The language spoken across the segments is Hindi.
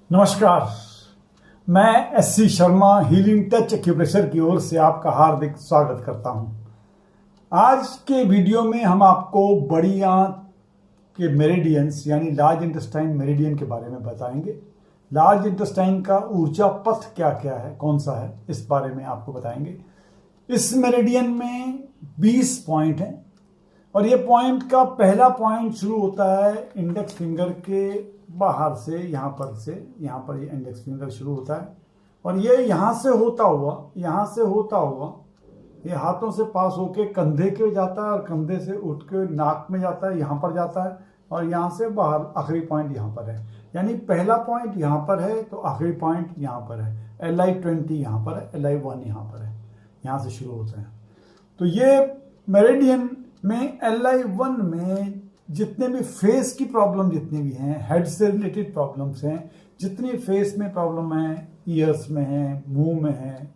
नमस्कार। मैं SC Sharma healing touch acupressure की ओर से आपका हार्दिक स्वागत करता हूं। आज के वीडियो में हम आपको बड़ी आंत के मेरिडियंस यानी लार्ज इंटेस्टाइन मेरिडियन के बारे में बताएंगे। लार्ज इंटेस्टाइन का ऊर्जा पथ क्या क्या है, कौन सा है, इस बारे में आपको बताएंगे। इस मेरिडियन में 20 पॉइंट हैं और ये पॉइंट का पहला पॉइंट शुरू होता है इंडेक्स फिंगर के बाहर से, यहाँ पर ये इंडेक्स फिंगर शुरू होता है और ये यहाँ से होता हुआ ये हाथों से पास होके कंधे के जाता है और कंधे से उठ के नाक में जाता है, यहाँ पर जाता है और यहाँ से बाहर आखिरी पॉइंट यहाँ पर है। यानी पहला पॉइंट यहाँ पर है तो आखिरी पॉइंट यहाँ पर है। LI20 यहाँ पर है, LI1 यहाँ पर है, यहाँ से शुरू होता है। तो ये मेरिडियन में LI1 में जितने भी फेस की प्रॉब्लम जितनी भी हैं, हेड से रिलेटेड प्रॉब्लम्स हैं, जितनी फेस में प्रॉब्लम है, ईयर्स में है, मुंह में है,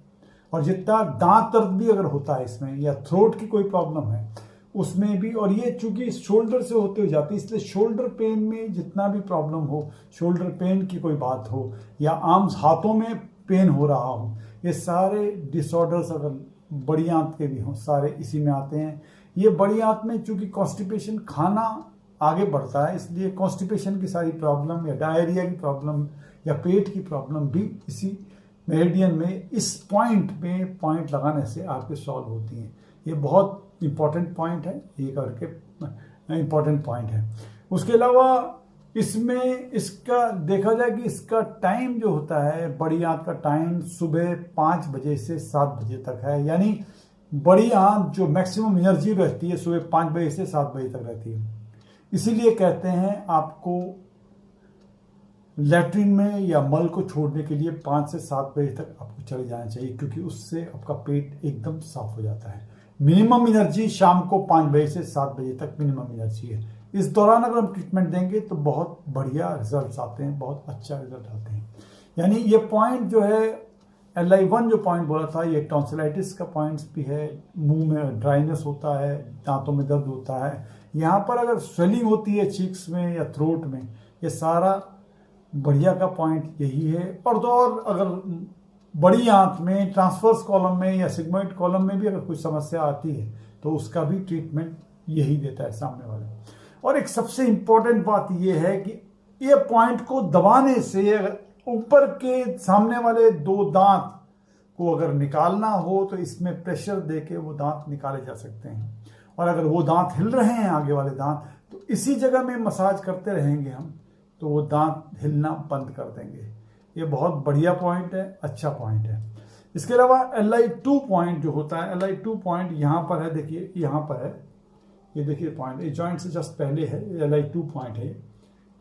और जितना दांत दर्द भी अगर होता है इसमें या थ्रोट की कोई प्रॉब्लम है उसमें भी, और ये चूंकि शोल्डर से होते हुए जाती है इसलिए शोल्डर पेन में जितना भी प्रॉब्लम हो, शोल्डर पेन की कोई बात हो या आर्म्स हाथों में पेन हो रहा हो, ये सारे डिसऑर्डर्स अगर बड़ी आंत के भी हों सारे इसी में आते हैं। ये बड़ी आंत में चूंकि कॉन्स्टिपेशन, खाना आगे बढ़ता है, इसलिए कॉन्स्टिपेशन की सारी प्रॉब्लम या डायरिया की प्रॉब्लम या पेट की प्रॉब्लम भी इसी मेरिडियन में इस पॉइंट में पॉइंट लगाने से आपके सॉल्व होती हैं। ये बहुत इंपॉर्टेंट पॉइंट है, ये करके इंपॉर्टेंट पॉइंट है। उसके अलावा इसमें इसका देखा जाए कि इसका टाइम जो होता है, बड़ी आंत का टाइम सुबह 5 बजे से 7 बजे तक है। यानी बड़ी आंत जो मैक्सिमम एनर्जी रहती है सुबह 5 बजे से 7 बजे तक रहती है। इसीलिए कहते हैं आपको लैट्रिन में या मल को छोड़ने के लिए 5 से 7 बजे तक आपको चले जाना चाहिए, क्योंकि उससे आपका पेट एकदम साफ हो जाता है। मिनिमम एनर्जी शाम को 5 बजे से 7 बजे तक मिनिमम एनर्जी है। इस दौरान अगर हम ट्रीटमेंट देंगे तो बहुत बढ़िया रिजल्ट्स आते हैं, बहुत अच्छा रिजल्ट आते हैं। यानी ये पॉइंट जो है LI1 जो पॉइंट बोला था, ये टॉन्सिलाइटिस का पॉइंट्स भी है। मुंह में ड्राइनेस होता है, दांतों में दर्द होता है, यहाँ पर अगर स्वेलिंग होती है चीक्स में या थ्रोट में, ये सारा बढ़िया का पॉइंट यही है। और तो और अगर बड़ी आंत में ट्रांसवर्स कॉलम में या सिग्मोइड कॉलम में भी अगर कुछ समस्या आती है तो उसका भी ट्रीटमेंट यही देता है सामने वाले। और एक सबसे इंपॉर्टेंट बात यह है कि ये पॉइंट को दबाने से अगर ऊपर के सामने वाले 2 दांत को अगर निकालना हो तो इसमें प्रेशर देके वो दांत निकाले जा सकते हैं। और अगर वो दांत हिल रहे हैं आगे वाले दांत, तो इसी जगह में मसाज करते रहेंगे हम, तो वो दांत हिलना बंद कर देंगे। ये बहुत बढ़िया पॉइंट है, अच्छा पॉइंट है। इसके अलावा LI2 पॉइंट जो होता है, LI2 पॉइंट यहाँ पर है, देखिए यहाँ पर है, ये देखिए पॉइंट, ये जॉइंट से जस्ट पहले है, LI2 पॉइंट है,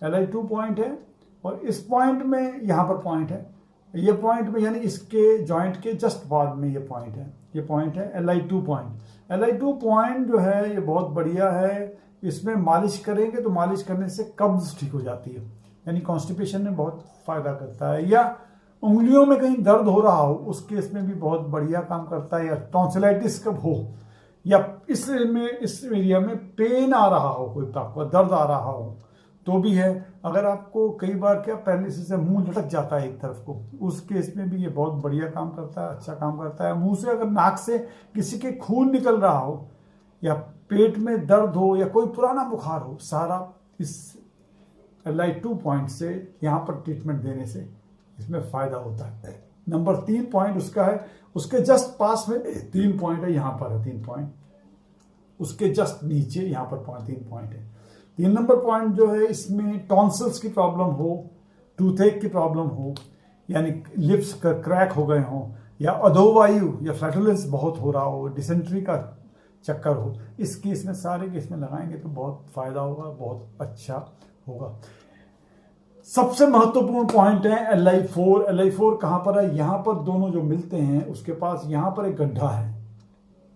LI2 पॉइंट है। और इस पॉइंट में यहाँ पर पॉइंट है, ये पॉइंट में यानी इसके जॉइंट के जस्ट बाद में ये पॉइंट है, ये पॉइंट है LI2 पॉइंट। LI2 पॉइंट जो है ये बहुत बढ़िया है। इसमें मालिश करेंगे तो मालिश करने से कब्ज ठीक हो जाती है, यानी कॉन्स्टिपेशन में बहुत फायदा करता है। या उंगलियों में कहीं दर्द हो रहा हो उस केस में भी बहुत बढ़िया काम करता है। या टॉन्सिलाइटिस कब हो या इस एरिया में पेन आ रहा हो, कोई आपको दर्द आ रहा हो तो भी है। अगर आपको कई बार क्या पैरालिसिस से मुंह लटक जाता है एक तरफ को, उस केस में भी ये बहुत बढ़िया काम करता है, अच्छा काम करता है। मुंह से अगर नाक से किसी के खून निकल रहा हो या पेट में दर्द हो या कोई पुराना बुखार हो, सारा इस LI2 पॉइंट से यहाँ पर ट्रीटमेंट देने से इसमें फायदा होता है। नंबर 3 पॉइंट उसका है, उसके जस्ट पास में 3 पॉइंट है, यहाँ पर है 3 पॉइंट, उसके जस्ट नीचे यहाँ पर 3 पॉइंट है। 3 नंबर पॉइंट जो है, इसमें टॉन्सिल्स की प्रॉब्लम हो, टूथएक की प्रॉब्लम हो, यानी लिप्स का क्रैक हो गए हो, या अधोवायु या फ्लैटुलेंस बहुत हो रहा हो, डिसेंट्री का चक्कर हो, इस केस में सारे केस में लगाएंगे तो बहुत फायदा होगा, बहुत अच्छा होगा। सबसे महत्वपूर्ण पॉइंट है LI4। LI4 कहाँ पर है? यहाँ पर दोनों जो मिलते हैं उसके पास यहाँ पर एक गड्ढा है,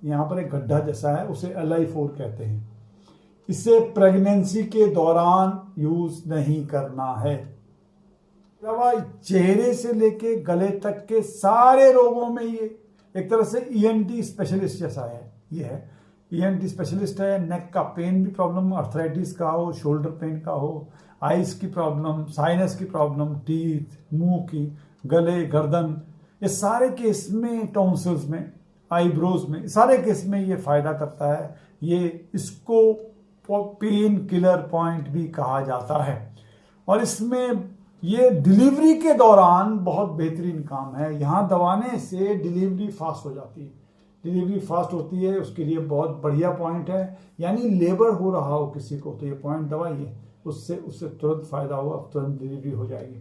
यहाँ पर एक गड्ढा जैसा है, उसे LI4 कहते हैं। इसे प्रेगनेंसी के दौरान यूज नहीं करना है। चेहरे से लेके गले तक के सारे रोगों में ये एक तरह से ENT स्पेशलिस्ट जैसा है। ये है ENT स्पेशलिस्ट है। नेक का पेन भी प्रॉब्लम, अर्थराइटिस का हो, शोल्डर पेन का हो, आइज की प्रॉब्लम, साइनस की प्रॉब्लम, टीथ, मुंह की, गले, गर्दन, ये सारे केस में, टॉन्सिल्स में, आईब्रोज में, सारे केस में ये फायदा करता है। ये इसको पेन किलर पॉइंट भी कहा जाता है। और इसमें ये डिलीवरी के दौरान बहुत बेहतरीन काम है। यहाँ दबाने से डिलीवरी फास्ट हो जाती है, डिलीवरी फास्ट होती है, उसके लिए बहुत बढ़िया पॉइंट है। यानी लेबर हो रहा हो किसी को तो ये पॉइंट दबाइए, उससे तुरंत फायदा होगा, तुरंत डिलीवरी हो जाएगी।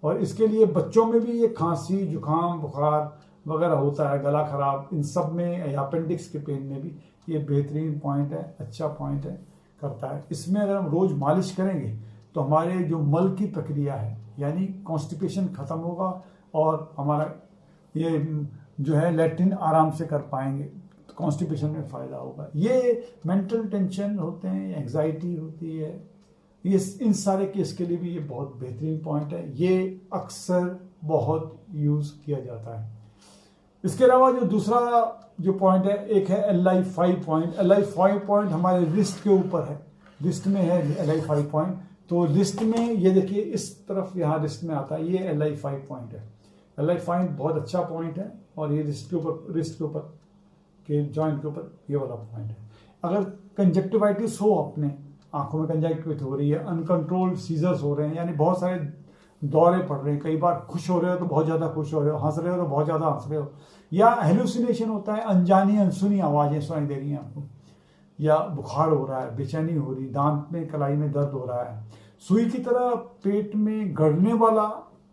और इसके लिए बच्चों में भी ये खांसी, जुकाम, बुखार वगैरह होता है, गला खराब, इन सब में या अपेंडिक्स के पेन में भी ये बेहतरीन पॉइंट है, अच्छा पॉइंट है, करता है। इसमें अगर हम रोज मालिश करेंगे तो हमारे जो मल की प्रक्रिया है यानी कॉन्स्टिपेशन खत्म होगा और हमारा ये जो है लैट्रिन आराम से कर पाएंगे, तो कॉन्स्टिपेशन में फ़ायदा होगा। ये मेंटल टेंशन होते हैं, एंग्जाइटी होती है, ये इन सारे केस के लिए भी ये बहुत बेहतरीन पॉइंट है। ये अक्सर बहुत यूज़ किया जाता है। इसके अलावा जो दूसरा जो पॉइंट है, एक है LI5 पॉइंट। LI5 पॉइंट हमारे रिस्ट के ऊपर है, रिस्ट में है LI5 पॉइंट। तो रिस्ट में ये देखिए इस तरफ यहाँ रिस्ट में आता है, ये LI5 पॉइंट है। LI5 बहुत अच्छा पॉइंट है और ये रिस्ट के ऊपर के जॉइंट के ऊपर ये वाला पॉइंट है। अगर कंजक्टिवाइटिस हो, अपने आंखों में कंजक्टिविटी हो रही है, अनकंट्रोल्ड सीजर्स हो रहे हैं, यानी बहुत सारे दौरे पड़ रहे हैं, कई बार खुश हो रहे हो तो बहुत ज़्यादा खुश हो रहे हो, हंस रहे हो तो बहुत ज़्यादा हंस रहे हो, या हेलुसिनेशन होता है, अनजानी अनसुनी आवाज़ें सुनाई दे रही हैं आपको, या बुखार हो रहा है, बेचैनी हो रही, दांत में कलाई में दर्द हो रहा है, सुई की तरह पेट में गड़ने वाला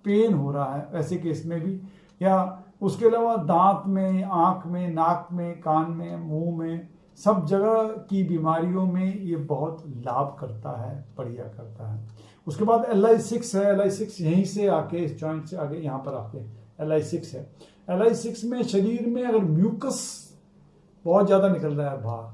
पेन हो रहा है, ऐसे केस में भी, या उसके अलावा दांत में, आँख में, नाक में, कान में, मुंह में, सब जगह की बीमारियों में ये बहुत लाभ करता है, बढ़िया करता है। उसके बाद LI6 है। LI6 यहीं से आके, इस जॉइंट से आगे यहाँ पर आके LI6 है। LI6 में शरीर में अगर म्यूकस बहुत ज़्यादा निकल रहा है बाहर,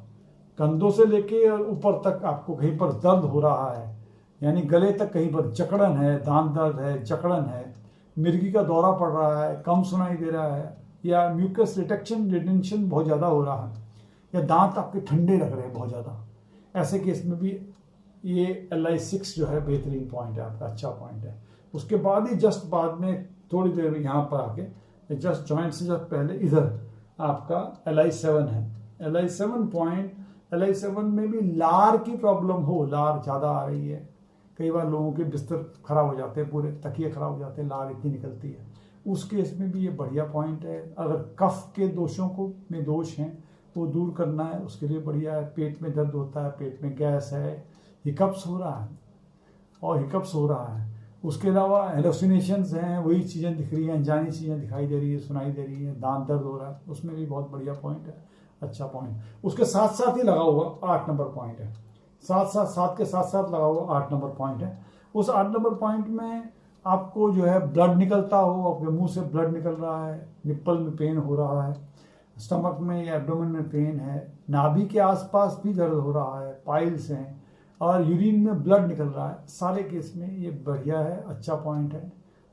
कंधों से लेके और ऊपर तक आपको कहीं पर दर्द हो रहा है, यानी गले तक कहीं पर जकड़न है, दांत दर्द है, जकड़न है, मिर्गी का दौरा पड़ रहा है, कम सुनाई दे रहा है, या म्यूकस रिटेंशन बहुत ज़्यादा हो रहा है, या दांत आपके ठंडे लग रहे हैं बहुत ज़्यादा, ऐसे केस में भी ये LI6 जो है बेहतरीन पॉइंट है आपका, अच्छा पॉइंट है। उसके बाद ही जस्ट बाद में थोड़ी देर यहाँ पर आके जस्ट जॉइंट से जस्ट पहले इधर आपका LI7 है। LI7 पॉइंट, LI7 में भी लार की प्रॉब्लम हो, लार ज़्यादा आ रही है, कई बार लोगों के बिस्तर खराब हो जाते हैं, पूरे तकिए खराब हो जाते हैं, लार इतनी निकलती है, उस केस में भी ये बढ़िया पॉइंट है। अगर कफ के दोषों को में दोष हैं वो दूर करना है, उसके लिए बढ़िया है। पेट में दर्द होता है, पेट में गैस है, हिकअप्स हो रहा है, उसके अलावा हेलुसिनेशंस हैं, वही चीज़ें दिख रही हैं, अनजानी चीज़ें दिखाई दे रही है, सुनाई दे रही है, दांत दर्द हो रहा है, उसमें भी बहुत बढ़िया पॉइंट है, अच्छा पॉइंट। उसके साथ साथ ही लगा हुआ 8 नंबर पॉइंट है, साथ के साथ लगा हुआ 8 नंबर पॉइंट है। उस 8 नंबर पॉइंट में आपको जो है ब्लड निकलता हो, आपके मुंह से ब्लड निकल रहा है, निप्पल में पेन हो रहा है, स्टमक में या एब्डोमेन में पेन है, नाभि के आसपास भी दर्द हो रहा है, पाइल्स हैं, और यूरिन में ब्लड निकल रहा है, सारे केस में ये बढ़िया है, अच्छा पॉइंट है,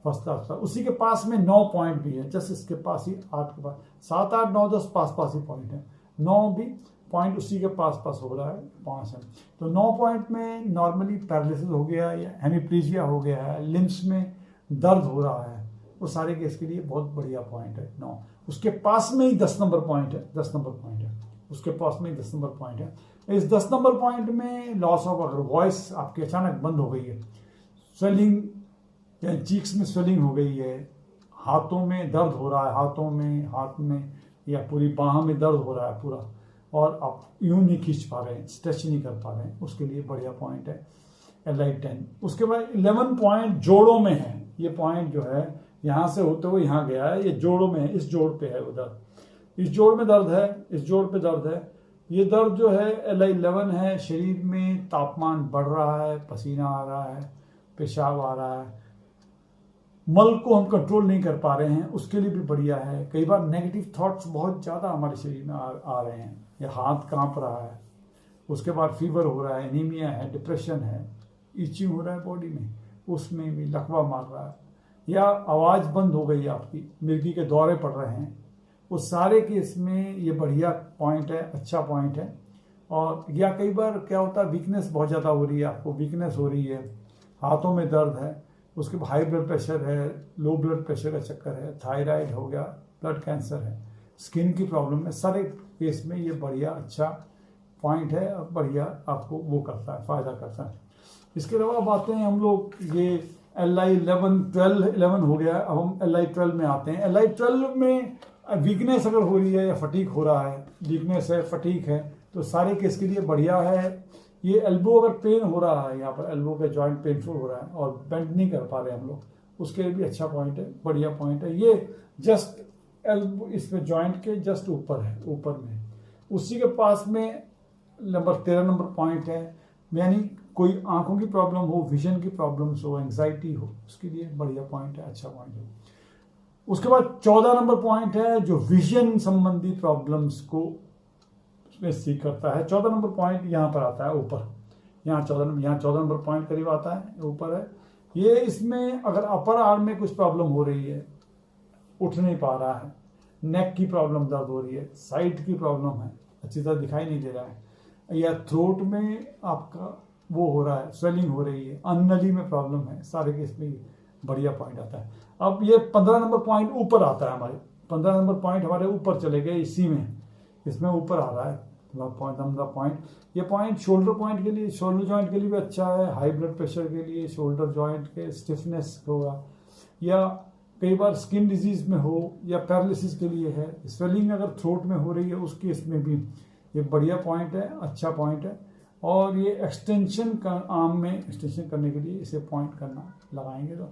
फर्स्ट क्लास। उसी के पास में 9 पॉइंट भी है, जस्ट इसके पास ही 8 के पास, 7, 8, 9, 10 पास ही पॉइंट है, 9 भी पॉइंट उसी के पास हो रहा है, 5 है। तो 9 पॉइंट में नॉर्मली पैरालिसिस हो गया या हेमिप्लीजिया हो गया है, लिम्स में दर्द हो रहा है, वो सारे केस के लिए बहुत बढ़िया पॉइंट है 9। उसके पास में ही 10 नंबर पॉइंट है, उसके पास में ही 10 नंबर पॉइंट है। इस 10 नंबर पॉइंट में लॉस ऑफ, अगर वॉइस आपकी अचानक बंद हो गई है, स्वेलिंग या चीक्स में स्वेलिंग हो गई है, हाथों में दर्द हो रहा है, हाथ में या पूरी बाह में दर्द हो रहा है पूरा, और आप यूं नहीं खींच पा रहे हैं, स्ट्रेच नहीं कर पा रहे हैं, उसके लिए बढ़िया पॉइंट है LI10। उसके बाद 11 पॉइंट जोड़ों में है। ये पॉइंट जो है यहाँ से होते हुए यहाँ गया है, ये जोड़ों में है, इस जोड़ पे है उधर, इस जोड़ में दर्द है, इस जोड़ पे दर्द है। ये दर्द जो है LI11 है। शरीर में तापमान बढ़ रहा है, पसीना आ रहा है, पेशाब आ रहा है, मल को हम कंट्रोल नहीं कर पा रहे हैं, उसके लिए भी बढ़िया है। कई बार नेगेटिव थॉट्स बहुत ज़्यादा हमारे शरीर में आ रहे हैं, या हाथ कांप रहा है, उसके बाद फीवर हो रहा है, एनीमिया है, डिप्रेशन है, इचिंग हो रहा है बॉडी में, उसमें भी लकवा मार रहा है, या आवाज़ बंद हो गई आपकी, मिर्गी के दौरे पड़ रहे हैं, उस सारे केस में ये बढ़िया पॉइंट है, अच्छा पॉइंट है। और या कई बार क्या होता है, वीकनेस बहुत ज़्यादा हो रही है, आपको वीकनेस हो रही है, हाथों में दर्द है, उसके बाद हाई ब्लड प्रेशर है, लो ब्लड प्रेशर का चक्कर है, थायराइड हो गया, ब्लड कैंसर है, स्किन की प्रॉब्लम है, सारे केस में ये बढ़िया अच्छा पॉइंट है और बढ़िया आपको वो करता है, फ़ायदा करता है। इसके अलावा अब आते हैं हम लोग ये LI11 हो गया, अब हम LI12 में आते हैं। LI12 में वीकनेस अगर हो रही है या फटीक हो रहा है, वीकनेस है, फटीक है, तो सारे केस के लिए बढ़िया है। ये एल्बो अगर पेन हो रहा है, यहाँ पर एल्बो का जॉइंट पेनफुल हो रहा है और बेंड नहीं कर पा रहे हम लोग, उसके लिए भी अच्छा पॉइंट है, बढ़िया पॉइंट है। ये जस्ट एल्बो इसमें जॉइंट के जस्ट ऊपर है, ऊपर में, उसी के पास में 13 नंबर पॉइंट है। यानी कोई आंखों की प्रॉब्लम हो, विजन की प्रॉब्लम्स हो, एंग्जाइटी हो, उसके लिए बढ़िया पॉइंट है, अच्छा पॉइंट है। उसके बाद 14 नंबर पॉइंट है जो विजन संबंधी प्रॉब्लम्स को उसमें सीख करता है। 14 नंबर पॉइंट यहाँ पर आता है ऊपर, यहाँ 14 नंबर पॉइंट करीब आता है, ऊपर है ये। इसमें अगर अपर आर्म में कुछ प्रॉब्लम हो रही है, उठ नहीं पा रहा है, नेक की प्रॉब्लम दर्द हो रही है, साइड की प्रॉब्लम है, अच्छी तरह दिखाई नहीं दे रहा है, या थ्रोट में आपका वो हो रहा है, स्वेलिंग हो रही है, अन्नली में प्रॉब्लम है, सारे केस में बढ़िया पॉइंट आता है। अब ये 15 नंबर पॉइंट ऊपर आता है हमारे, 15 नंबर पॉइंट हमारे ऊपर चले गए, इसी में इसमें ऊपर आ रहा है पॉइंट। ये पॉइंट शोल्डर पॉइंट के लिए, शोल्डर जॉइंट के लिए भी अच्छा है, हाई ब्लड प्रेशर के लिए, शोल्डर जॉइंट के स्टिफनेस होगा, या कई बार स्किन डिजीज में हो, या पैरालिसिस के लिए है, स्वेलिंग अगर थ्रोट में हो रही है उस केस में भी ये बढ़िया पॉइंट है, अच्छा पॉइंट है। और ये एक्सटेंशन का आर्म में एक्सटेंशन करने के लिए इसे पॉइंट करना लगाएंगे तो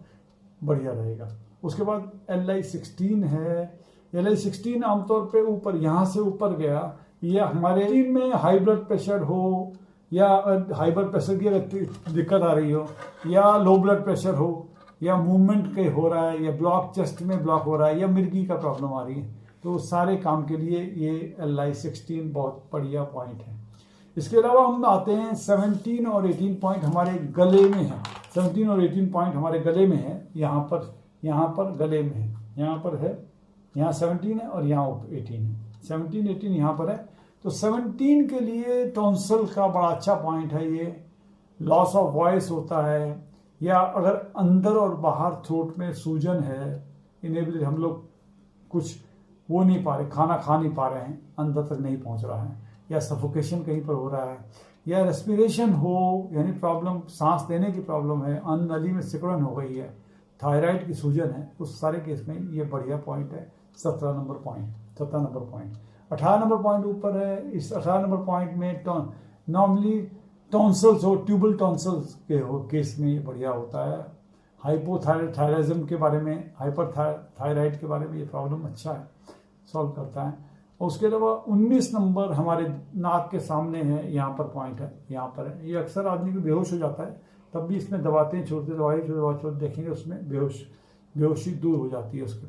बढ़िया रहेगा। उसके बाद LI16 है। LI16 आमतौर पे ऊपर, यहाँ से ऊपर गया, या हमारे शरीर में हाई ब्लड प्रेशर हो, या हाई ब्लड प्रेशर की अगर दिक्कत आ रही हो, या लो ब्लड प्रेशर हो, या मूवमेंट के हो रहा है, या ब्लॉक चेस्ट में ब्लॉक हो रहा है, या मिर्गी का प्रॉब्लम आ रही है, तो सारे काम के लिए ये LI16 बहुत बढ़िया पॉइंट है। इसके अलावा हम आते हैं 17 और 18 पॉइंट हमारे गले में है। 17 और 18 पॉइंट हमारे गले में है, यहाँ पर गले में है, यहाँ पर है, यहाँ 17 है और यहाँ 18 है, 17 18 यहाँ पर है। तो 17 के लिए टॉन्सल का बड़ा अच्छा पॉइंट है ये। लॉस ऑफ वॉइस होता है, या अगर अंदर और बाहर थ्रोट में सूजन है, इनेबिलिटी, हम लोग कुछ वो नहीं पा रहे, खाना खा नहीं पा रहे हैं, अंदर तक नहीं पहुंच रहा है, या सफोकेशन कहीं पर हो रहा है, या रेस्पिरेशन हो, यानी प्रॉब्लम सांस लेने की प्रॉब्लम है, अन्न नली में सिकुड़न हो गई है, थायराइड की सूजन है, उस सारे केस में ये बढ़िया पॉइंट है। 17 नंबर पॉइंट 18 नंबर पॉइंट ऊपर है। इस 18 नंबर पॉइंट में नॉर्मली टॉन्सल्स हो, ट्यूबल टॉन्सल्स के हो केस में ये बढ़िया होता है। हाइपोथायराइडिज्म के बारे में, हाइपरथायराइड के बारे में ये प्रॉब्लम अच्छा है, सॉल्व करता है। और उसके अलावा 19 नंबर हमारे नाक के सामने है, यहाँ पर पॉइंट है, यहाँ पर है। ये अक्सर आदमी को बेहोश हो जाता है, तब भी इसमें दबाते हैं, छोड़ते दवाई देखेंगे उसमें बेहोशी दूर हो जाती है उसकी।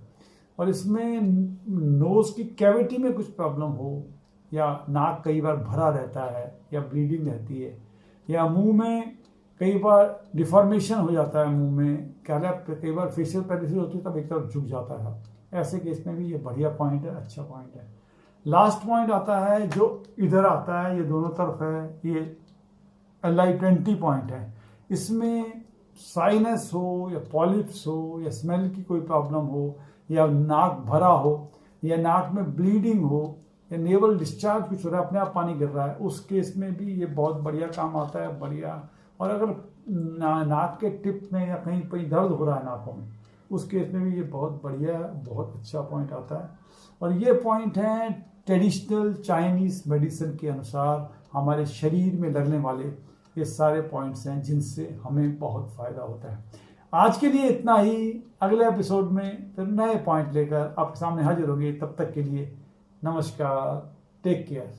और इसमें नोज की कैविटी में कुछ प्रॉब्लम हो, या नाक कई बार भरा रहता है, या ब्लीडिंग रहती है, या मुंह में कई बार डिफॉर्मेशन हो जाता है, मुंह में कई बार फेशियल पैरालिसिस होती है, तब एक तरफ झुक जाता है, ऐसे केस में भी ये बढ़िया पॉइंट है, अच्छा पॉइंट है। लास्ट पॉइंट आता है जो इधर आता है, ये दोनों तरफ है, ये LI20 पॉइंट है। इसमें साइनस हो, या पॉलिप्स हो, या स्मेल की कोई प्रॉब्लम हो, या नाक भरा हो, या नाक में ब्लीडिंग हो, या नेवल डिस्चार्ज कुछ हो रहा है, अपने आप पानी गिर रहा है, उस केस में भी ये बहुत बढ़िया काम आता है, बढ़िया। और अगर नाक के टिप में या कहीं पर दर्द हो रहा है नाकों में, उस केस में भी ये बहुत बढ़िया, बहुत अच्छा पॉइंट आता है। और ये पॉइंट है ट्रेडिशनल चाइनीज मेडिसिन के अनुसार हमारे शरीर में लगने वाले ये सारे पॉइंट्स हैं जिनसे हमें बहुत फ़ायदा होता है। आज के लिए इतना ही। अगले एपिसोड में फिर नए पॉइंट लेकर आपके सामने हाजिर होंगे। तब तक के लिए नमस्कार, टेक केयर।